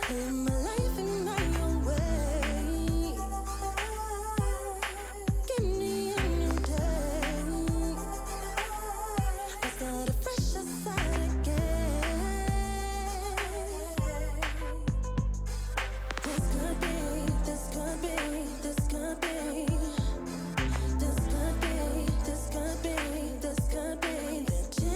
Live my life in my own way. Give me a new day. I start a fresh start again. This could be, this could be, this could be. This could be, this could be, this could be the gem.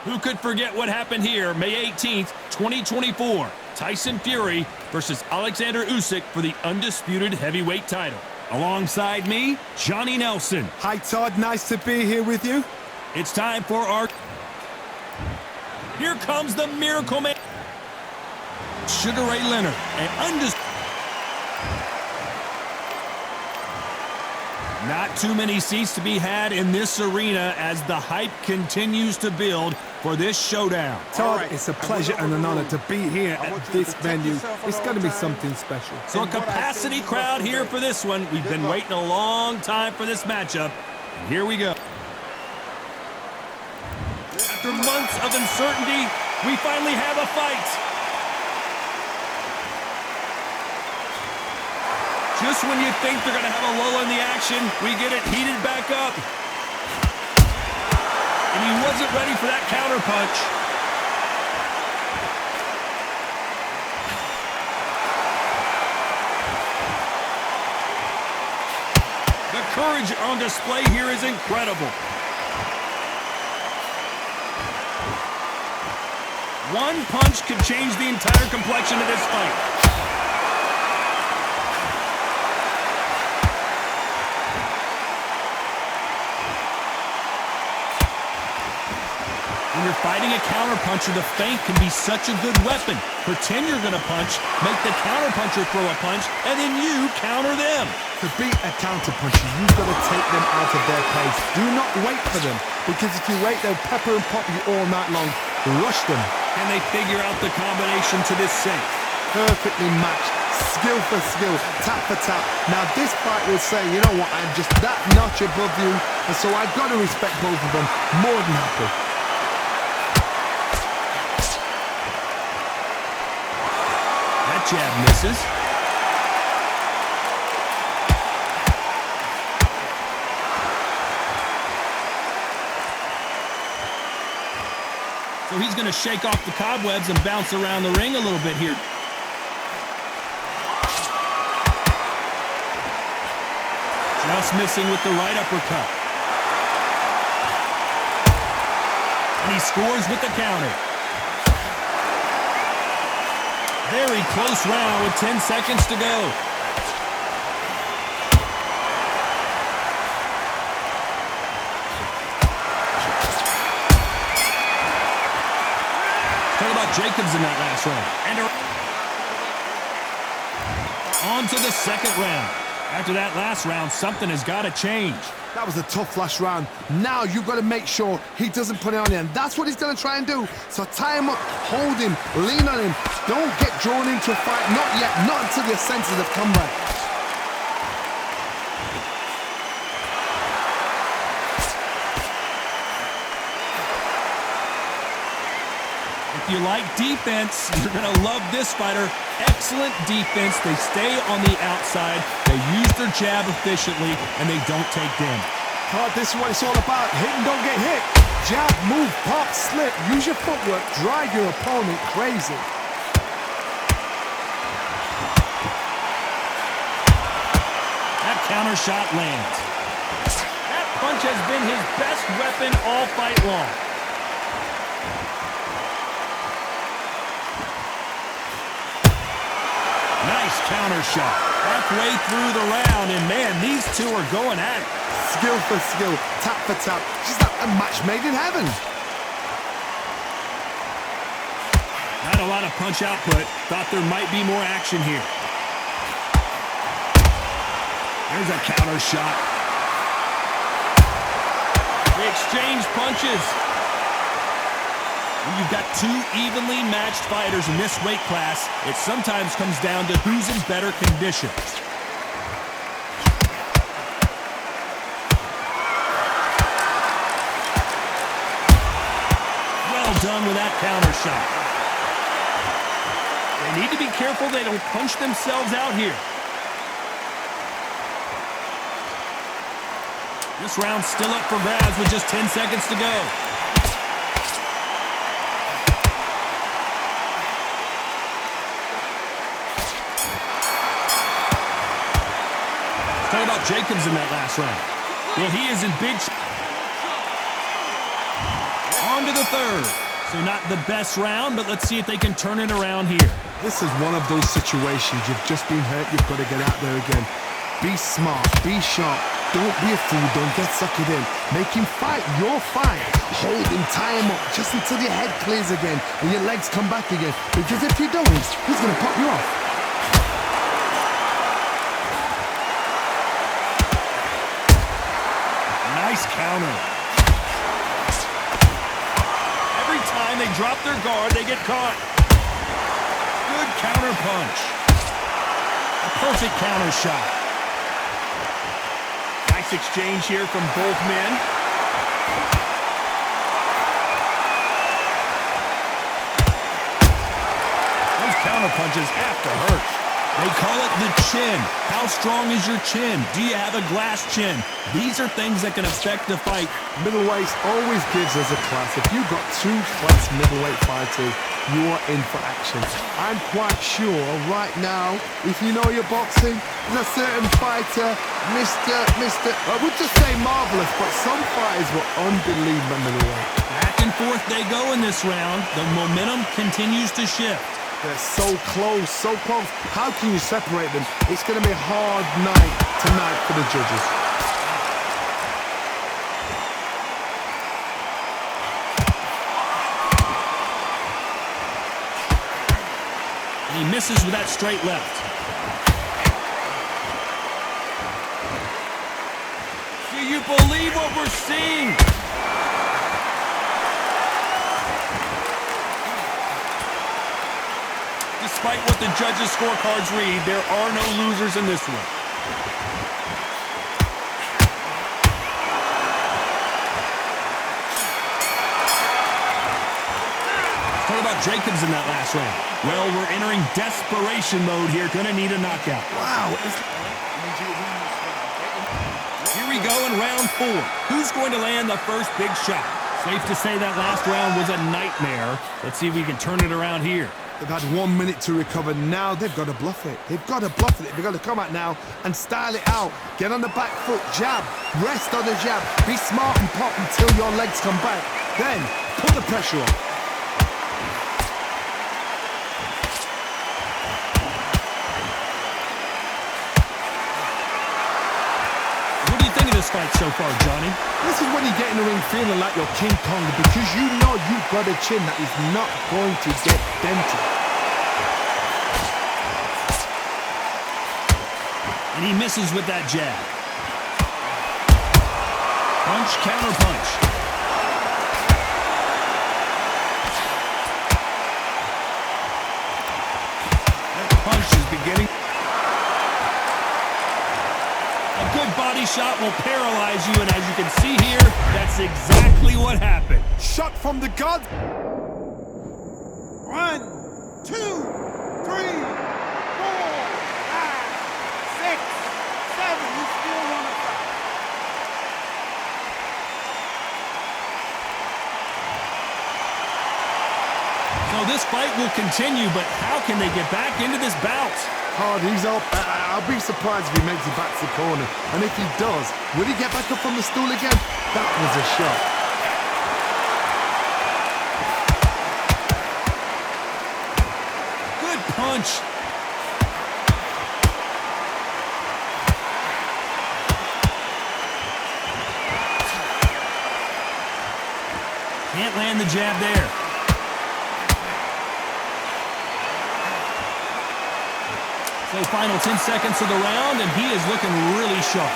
Who could forget what happened here May 18th, 2024? Tyson Fury versus Alexander Usyk for the undisputed heavyweight title. Alongside me, Johnny Nelson. Hi, Todd. Nice to be here with you. It's time for our... Here comes the Miracle Man. Sugar Ray Leonard, an undisputed... Not too many seats to be had in this arena as the hype continues to build for this showdown. Todd, it's a pleasure and an honor to be here at this venue. It's going to be something special. So a capacity crowd here for this one. We've been waiting a long time for this matchup. And here we go. After months of uncertainty, we finally have a fight. Just when you think they're going to have a lull in the action, we get it heated back up. And he wasn't ready for that counter punch. The courage on display here is incredible. One punch could change the entire complexion of this fight. When you're fighting a counterpuncher, the feint can be such a good weapon. Pretend you're going to punch, make the counterpuncher throw a punch, and then you counter them. To beat a counterpuncher, you've got to take them out of their pace. Do not wait for them, because if you wait, they'll pepper and pop you all night long. Rush them. Can they figure out the combination to this sink? Perfectly matched. Skill for skill, tap for tap. Now this fight will say, you know what, I'm just that notch above you, and so I've got to respect both of them. More than happy. Jab misses. So he's going to shake off the cobwebs and bounce around the ring a little bit here. Just missing with the right uppercut. And he scores with the counter. Very close round with 10 seconds to go. Talk about Jacobs in that last round. And on to the second round. After that last round, something has got to change. That was a tough last round. Now you've got to make sure he doesn't put it on you, and that's what he's going to try and do. So tie him up, hold him, lean on him. Don't get drawn into a fight. Not yet, not until your senses have come back. If you like defense, you're going to love this fighter. Excellent defense. They stay on the outside. They use their jab efficiently, and they don't take damage. Todd, this is what it's all about. Hit and don't get hit. Jab, move, pop, slip. Use your footwork. Drive your opponent crazy. That counter shot lands. That punch has been his best weapon all fight long. Nice counter shot. Halfway through the round, and man, these two are going at it. Skill for skill, tap for tap. Just like a match made in heaven. Not a lot of punch output. Thought there might be more action here. There's a counter shot. They exchange punches. When you've got two evenly matched fighters in this weight class, it sometimes comes down to who's in better condition. Well done with that counter shot. They need to be careful they don't punch themselves out here. This round's still up for grabs with just 10 seconds to go. Let's talk about Jacobs in that last round. Well, he is in big... On to the third. So not the best round, but let's see if they can turn it around here. This is one of those situations. You've just been hurt. You've got to get out there again. Be smart. Be sharp. Don't be a fool. Don't get suckered in. Make him fight your fight. Hold him, tie him up just until your head clears again and your legs come back again. Because if you don't, he's going to pop you off. Nice counter. Every time they drop their guard, they get caught. Good counter punch. A perfect counter shot. Nice exchange here from both men. Those counter punches have to hurt. They call it the chin. How strong is your chin? Do you have a glass chin? These are things that can affect the fight. Middleweights always gives us a class. If you've got two class middleweight fighters, you are in for action. I'm quite sure right now, if you know your boxing, there's a certain fighter, I would just say marvelous, but some fighters were unbelievable middleweight. Back and forth they go in this round. The momentum continues to shift. They're so close, so close. How can you separate them? It's going to be a hard night tonight for the judges. And he misses with that straight left. Do you believe what we're seeing? Despite what the judges' scorecards read, there are no losers in this one. Talk about Jacobs in that last round. Well, we're entering desperation mode here. Gonna need a knockout. Wow. Here we go in round 4. Who's going to land the first big shot? Safe to say that last round was a nightmare. Let's see if we can turn it around here. They've had 1 minute to recover. Now they've got to bluff it. They've got to bluff it. They've got to come out now and style it out. Get on the back foot, jab, rest on the jab. Be smart and pop until your legs come back. Then put the pressure on. What do you think of this fight so far, Johnny? This is when you get in the ring feeling like you're King Kong because you know you've got a chin that is not going to get dented. And he misses with that jab. Punch, counter punch. That punch is beginning. A good body shot will paralyze you, and as you can see here, that's exactly what happened. Shot from the god. 1, 2, 3, 4, 5, 6, 7. You still want to fight. So this fight will continue, but how can they get back into this bout? Hard, he's up. I'll be surprised if he makes it back to the corner. And if he does, will he get back up from the stool again? That was a shot. Good punch. Can't land the jab there. So final 10 seconds of the round, and he is looking really sharp.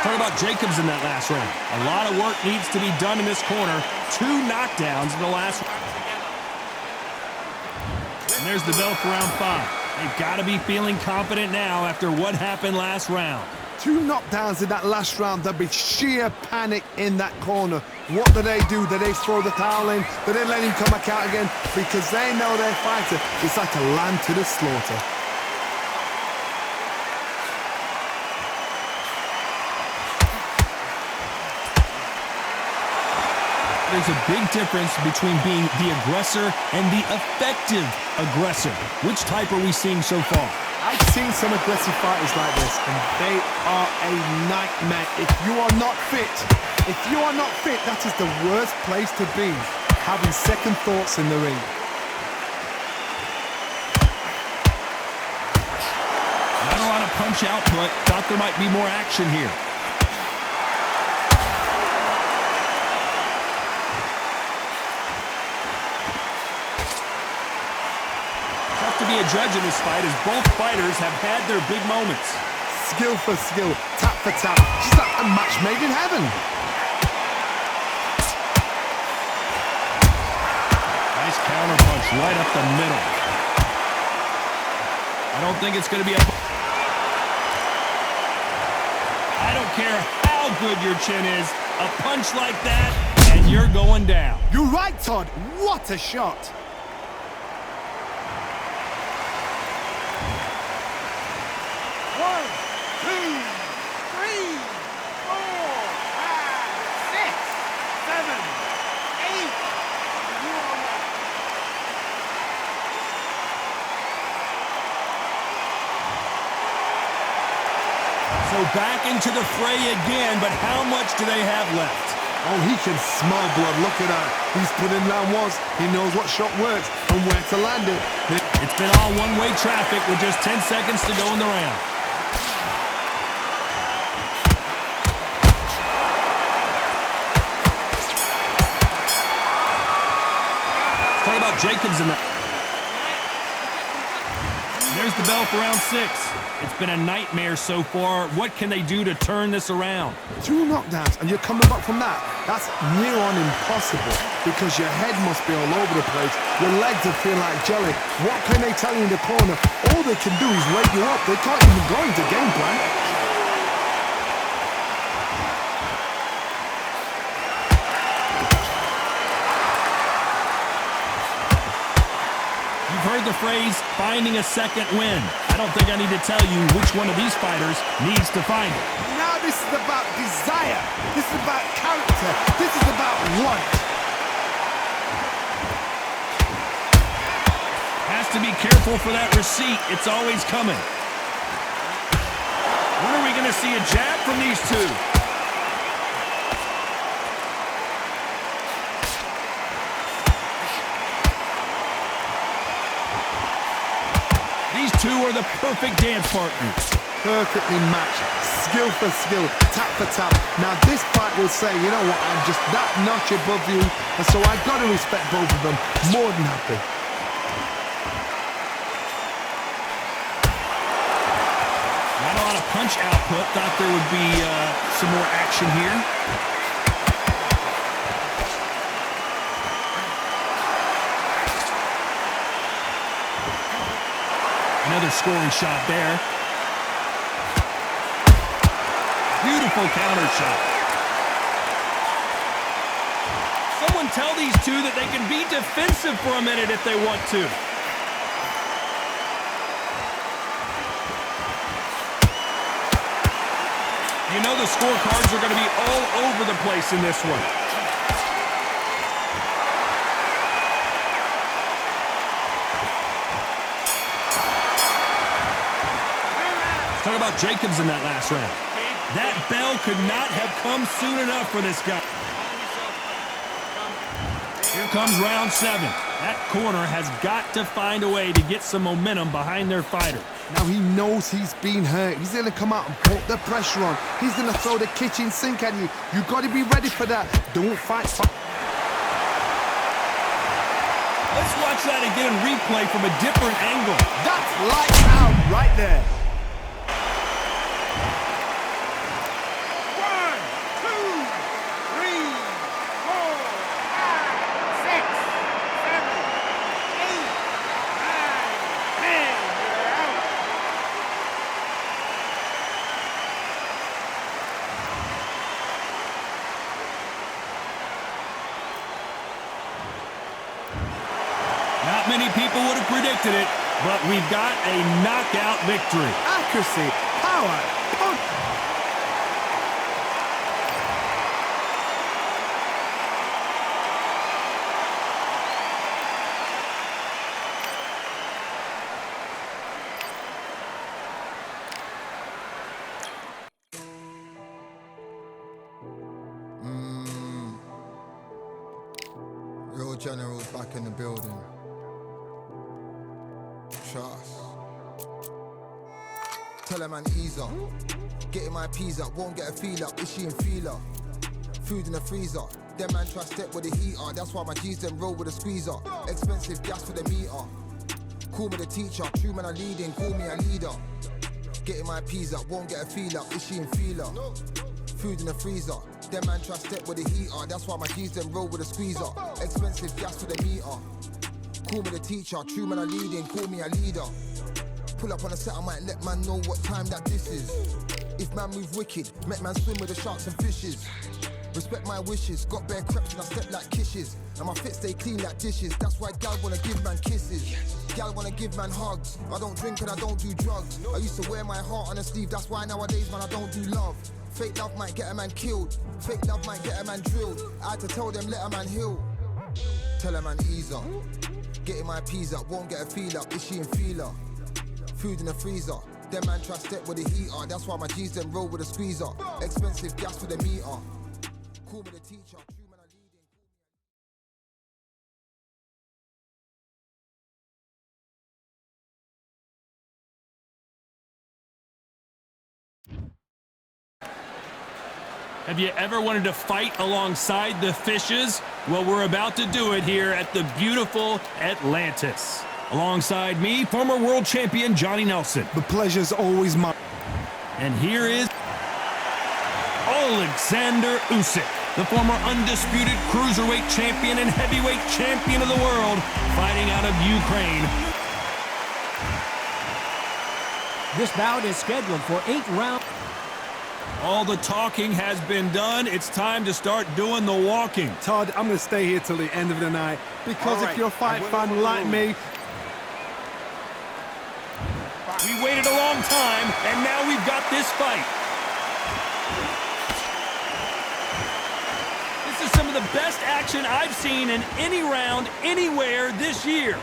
Talk about Jacobs in that last round. A lot of work needs to be done in this corner. 2 knockdowns in the last round. And there's the bell for round 5. They've got to be feeling confident now after what happened last round. 2 knockdowns in that last round. There'll be sheer panic in that corner. What do? Do they throw the towel in? Do they let him come back out again? Because they know their fighter is like a lamb to the slaughter. There's a big difference between being the aggressor and the effective aggressor. Which type are we seeing so far? I've seen some aggressive fighters like this, and they are a nightmare. If you are not fit, that is the worst place to be, having second thoughts in the ring. Not a lot of punch output. Thought there might be more action here. To be a judge in this fight as both fighters have had their big moments. Skill for skill, tap for tap, just like a match made in heaven. Nice counter punch right up the middle. I don't think it's going to be a... I don't care how good your chin is, a punch like that and you're going down. You're right, Todd. What a shot. So back into the fray again, but how much do they have left? Oh, he can smell blood. Look at that. He's put in round 1. He knows what shot works and where to land it. It's been all one-way traffic with just 10 seconds to go in the round. Talk about Jacobs in that. There's the bell for round 6. It's been a nightmare so far. What can they do to turn this around? 2 knockdowns and you're coming back from that. That's near on impossible because your head must be all over the place. Your legs are feeling like jelly. What can they tell you in the corner? All they can do is wake you up. They can't even go into game plan. You've heard the phrase, finding a second win. I don't think I need to tell you which one of these fighters needs to find it. Now this is about desire. This is about character. This is about want. Has to be careful for that receipt. It's always coming. When are we going to see a jab from these two? These two are the perfect dance partners. Perfectly matched. Skill for skill. Tap for tap. Now this fight will say, you know what, I'm just that notch above you. And so I've got to respect both of them. More than happy. Not a lot of punch output. Thought there would be some more action here. Another scoring shot there. Beautiful counter shot. Someone tell these two that they can be defensive for a minute if they want to. You know the scorecards are going to be all over the place in this one. Talk about Jacobs in that last round. That bell could not have come soon enough for this guy. Here comes round 7. That corner has got to find a way to get some momentum behind their fighter. Now he knows he's been hurt. He's going to come out and put the pressure on. He's going to throw the kitchen sink at you. You've got to be ready for that. Don't fight. Let's watch that again in replay from a different angle. That's lights out right there. many people would have predicted it, but we've got a knockout victory. Accuracy, power, punch. Real generals back in the building. Trust. Tell her man ease up. Getting my peas up, won't get a feel up. Is she in feeler? Food in the freezer. Them man try step with the heater. That's why my G's them roll with a squeezer. Expensive gas for the meter. Call me the teacher. True man I leading, call me a leader. Getting my peas up, won't get a feel up. Is she in feeler? Food in the freezer. Them man try step with the heater. That's why my G's them roll with a squeezer. Expensive gas for the meter. Call me the teacher. True man I leading, call me a leader. Pull up on a set, I might let man know what time that this is. If man move wicked, make man swim with the sharks and fishes. Respect my wishes, got bare creps and I step like kisses. And my fit stay clean like dishes. That's why gal wanna give man kisses. Gal wanna give man hugs. I don't drink and I don't do drugs. I used to wear my heart on a sleeve. That's why nowadays man I don't do love. Fake love might get a man killed. Fake love might get a man drilled. I had to tell them let a man heal. Tell a man ease up. Getting my peas up, won't get a feel up. Is she in feeler? Food in the freezer. Them man try step with the heater. That's why my G's them roll with a squeezer. Expensive gas for the meter. Call me the teacher. True man I leading. Have you ever wanted to fight alongside the fishes? Well, we're about to do it here at the beautiful Atlantis. Alongside me, former world champion Johnny Nelson. The pleasure's always mine. And here is Alexander Usyk, the former undisputed cruiserweight champion and heavyweight champion of the world, fighting out of Ukraine. This bout is scheduled for 8 rounds. All the talking has been done. It's time to start doing the walking. Todd, I'm going to stay here till the end of the night because if you're a fight fan like me, We waited a long time, and now we've got this fight. This is some of the best action I've seen in any round, anywhere this year.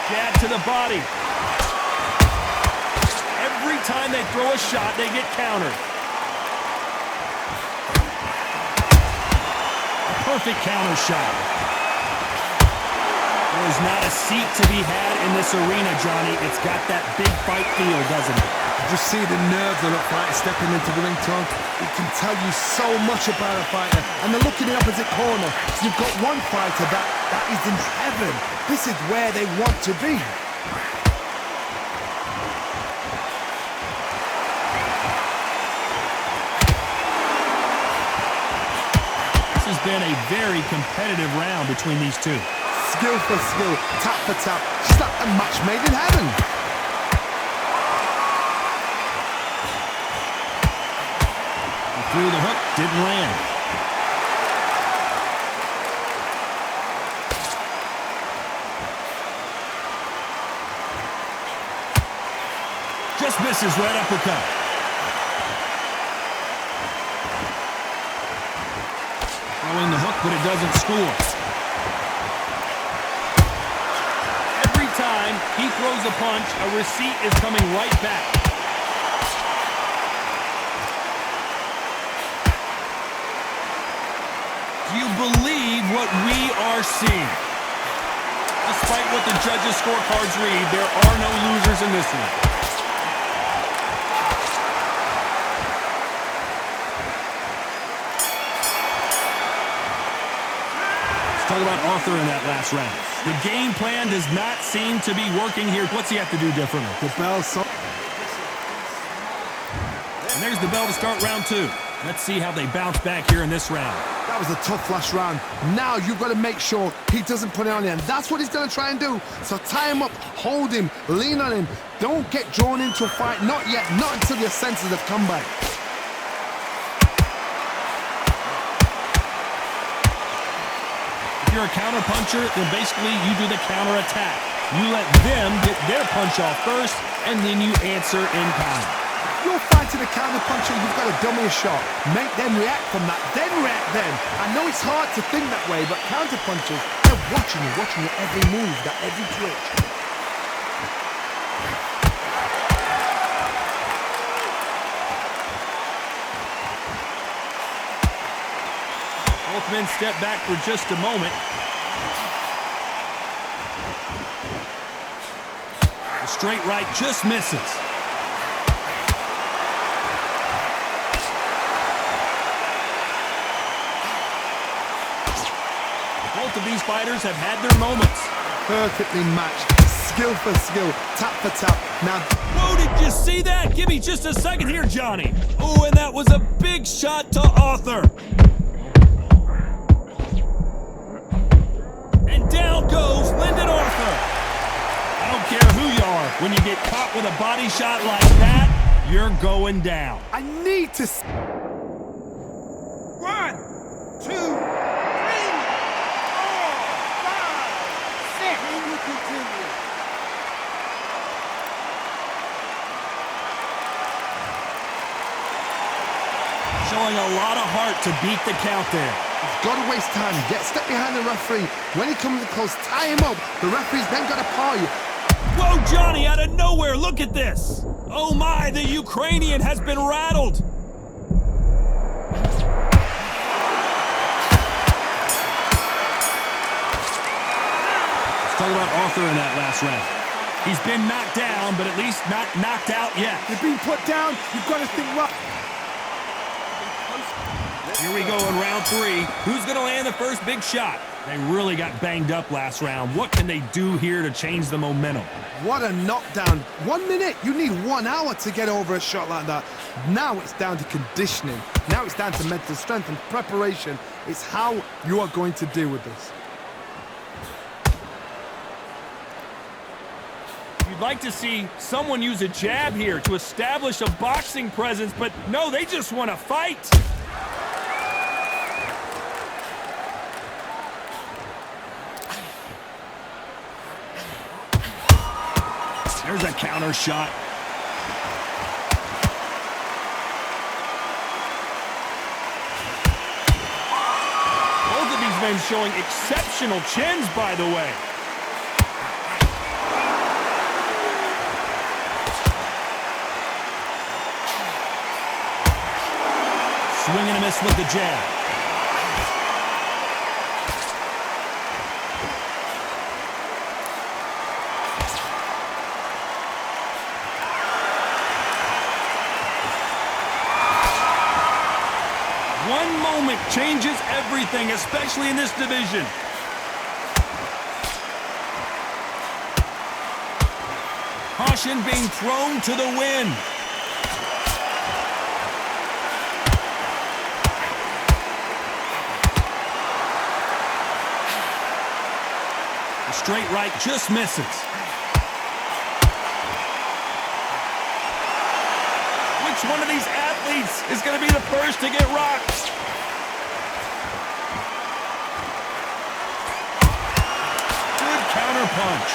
Jab to the body. Every time they throw a shot, they get countered. Perfect counter shot. There's not a seat to be had in this arena, Johnny. It's got that big fight feel, doesn't it? just see the nerves of a fighter stepping into the ring, Tom. It can tell you so much about a fighter. And they're looking in the opposite corner. So you've got one fighter that is in heaven. This is where they want to be. Has been a very competitive round between these two. Skill for skill, tap for tap, just like a match made in heaven. He threw the hook, didn't land. Just misses right uppercut. Throwing the hook, but it doesn't score. Every time he throws a punch, a receipt is coming right back. Do you believe what we are seeing? Despite what the judges' scorecards read, there are no losers in this one. Talk about Arthur in that last round. The game plan does not seem to be working here. What's he have to do differently? The bell. And there's the bell to start round two. Let's see how they bounce back here in this round. That was a tough last round. Now you've got to make sure he doesn't put it on you. And that's what he's going to try and do. So tie him up, hold him, lean on him. Don't get drawn into a fight. Not yet. Not until your senses have come back. you're a counter-puncher, then basically you do the counter-attack. You let them get their punch off first, and then you answer in kind. You're fighting a counter-puncher, you've got to dummy a shot. Make them react from that, then react then. I know it's hard to think that way, but counter-punchers, they're watching your every move, that every twitch. Both men step back for just a moment. The straight right just misses. Both of these fighters have had their moments. Perfectly matched, skill for skill, tap for tap. Now, Whoa, did you see that? Give me just a second here, Johnny. Oh, and that was a big shot to Arthur. And down goes Lyndon Arthur. I don't care who you are. When you get caught with a body shot like that, you're going down. I need to... 1, 2, 3, 4, 5, 6. And you continue. Showing a lot of heart to beat the count there. Got to waste time. Get step behind the referee. When he comes close, tie him up. The referee's then got to paw you. Whoa, Johnny, out of nowhere, look at this. Oh my, the Ukrainian has been rattled. Let's talk about Arthur in that last round. He's been knocked down, but at least not knocked out yet. You're being put down. You've got to think right. Here we go in round 3. Who's going to land the first big shot? They really got banged up last round. What can they do here to change the momentum? What a knockdown. 1 minute. You need 1 hour to get over a shot like that. Now it's down to conditioning. Now it's down to mental strength and preparation. It's how you are going to deal with this. You'd like to see someone use a jab here to establish a boxing presence, but no, they just want to fight. There's a counter shot. Both of these men showing exceptional chins, by the way. Swing and a miss with the jab. One moment changes everything, especially in this division. Caution being thrown to the wind. The straight right just misses. Which one of these athletes is going to be the first to get rocked? Good counter punch.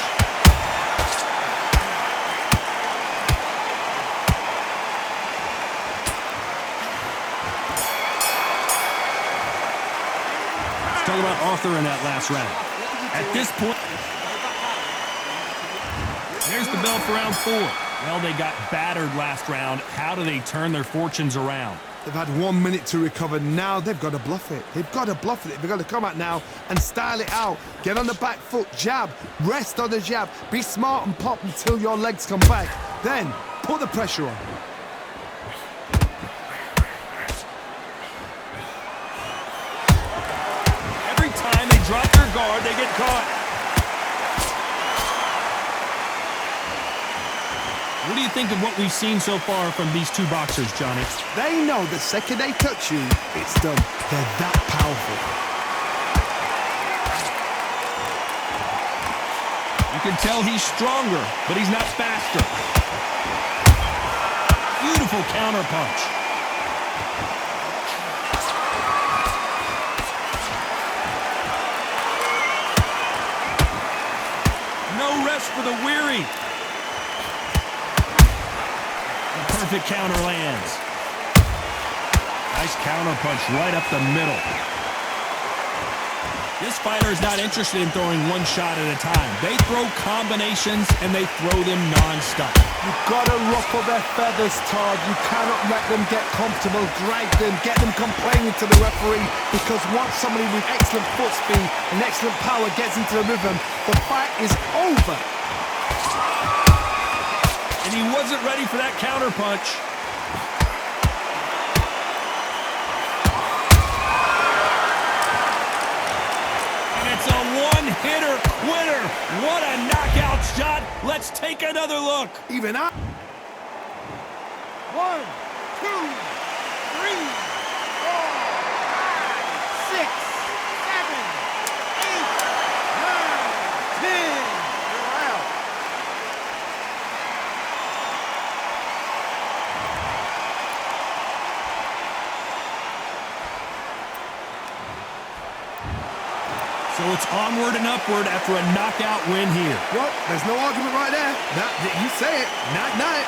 Let's talk about Arthur in that last round. At this point, there's the bell for round 4. Well, they got battered last round. How do they turn their fortunes around? They've had 1 minute to recover. Now they've got to bluff it. They've got to bluff it. They've got to come out now and style it out. Get on the back foot, jab, rest on the jab. Be smart and pop until your legs come back. Then put the pressure on. Every time they drop their guard, they get caught. What do you think of what we've seen so far from these two boxers, Johnny? They know the second they touch you, it's done. They're that powerful. You can tell he's stronger, but he's not faster. Beautiful counter punch. rest for the weary. The perfect counter lands. Nice counter punch right up the middle. This fighter is not interested in throwing one shot at a time. They throw combinations and they throw them non-stop. You've got to ruffle their feathers, Todd. You cannot let them get comfortable, drag them, get them complaining to the referee, because once somebody with excellent foot speed and excellent power gets into the rhythm, the fight is over. And he wasn't ready for that counter punch. It's a one-hitter quitter. What a knockout shot. Let's take another look. Even up. 1, 2, 3, 4, 5, 6, 7, 8, 9, 10. You're out. So it's onward and upward after a knockout win here. Well, there's no argument right there. You say it. Night-night.